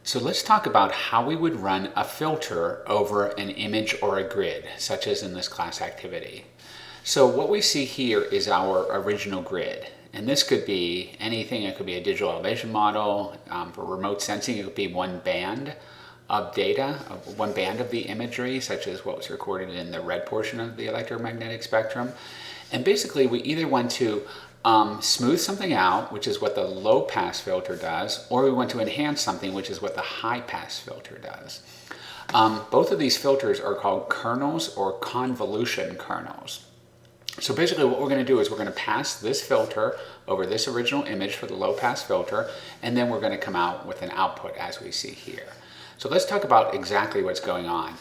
So let's talk about how we would run a filter over an image or a grid, such as in this class activity. So what we see here is our original grid. And this could be anything. It could be a digital elevation model. For remote sensing, it could be one band of data, one band of the imagery, such as what was recorded in the red portion of the electromagnetic spectrum. And basically, we either want to smooth something out, which is what the low pass filter does, or we want to enhance something, which is what the high pass filter does. Both of these filters are called kernels or convolution kernels. So basically what we're going to do is we're going to pass this filter over this original image for the low pass filter, and then we're going to come out with an output as we see here. So let's talk about exactly what's going on.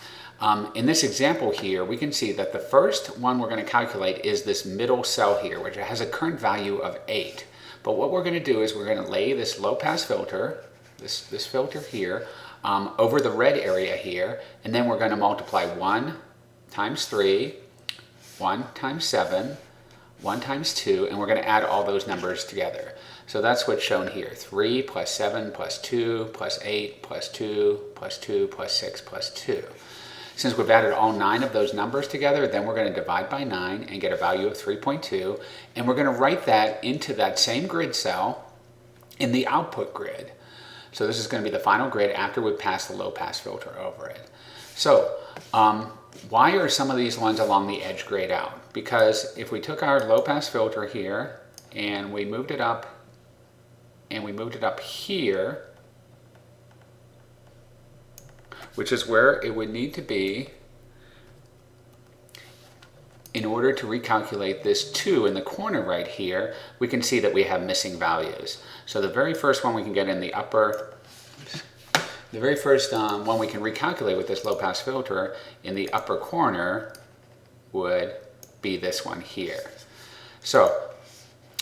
In this example here, we can see that the first one we're going to calculate is this middle cell here, which has a current value of 8. But what we're going to do is we're going to lay this low pass filter, this filter here, over the red area here, and then we're going to multiply 1 times 3, 1 times 7, 1 times 2, and we're going to add all those numbers together. So that's what's shown here. 3 plus 7 plus 2 plus 8 plus 2 plus 2 plus 6 plus 2. Since we've added all 9 of those numbers together, then we're going to divide by 9 and get a value of 3.2. And we're going to write that into that same grid cell in the output grid. So this is going to be the final grid after we pass the low pass filter over it. So why are some of these ones along the edge grayed out? Because if we took our low pass filter here and we moved it up here, which is where it would need to be in order to recalculate this 2 in the corner right here, we can see that we have missing values. So the very first one we can get in the upper, the very first one we can recalculate with this low pass filter in the upper corner would be this one here. So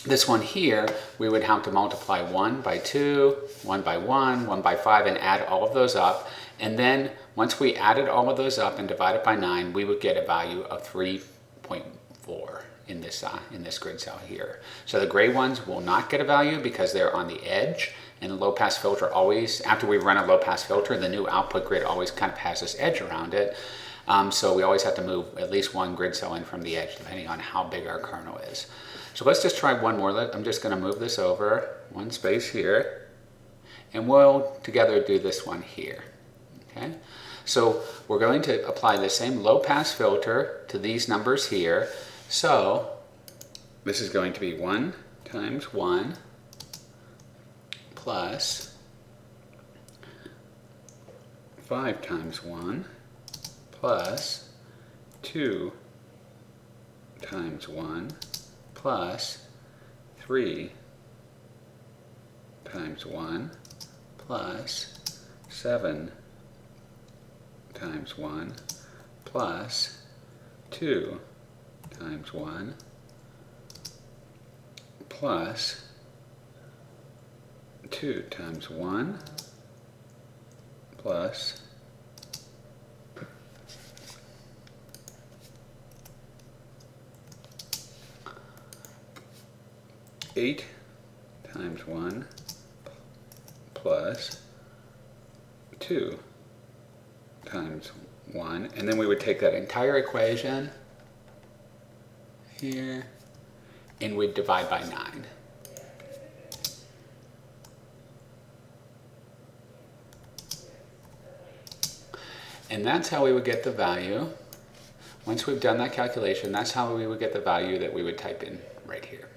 this one here, we would have to multiply 1 by 2, 1 by 1, 1 by 5, and add all of those up. And then once we added all of those up and divided by 9, we would get a value of 3.4 in this grid cell here. So the gray ones will not get a value because they're on the edge, and the low pass filter always, after we run a low pass filter, the new output grid always kind of has this edge around it. So we always have to move at least one grid cell in from the edge depending on how big our kernel is. So let's just try one more. I'm just going to move this over one space here, and we'll together do this one here. Okay? So we're going to apply the same low pass filter to these numbers here. So this is going to be 1 times 1 plus 5 times 1 plus 2 times 1 plus 3 times 1 plus 7 times 1 plus 2 times 1 plus 2 times 1 plus 8 times 1 plus 2 times 1, and then we would take that entire equation here and we'd divide by 9. And that's how we would get the value. Once we've done that calculation, that's how we would get the value that we would type in right here.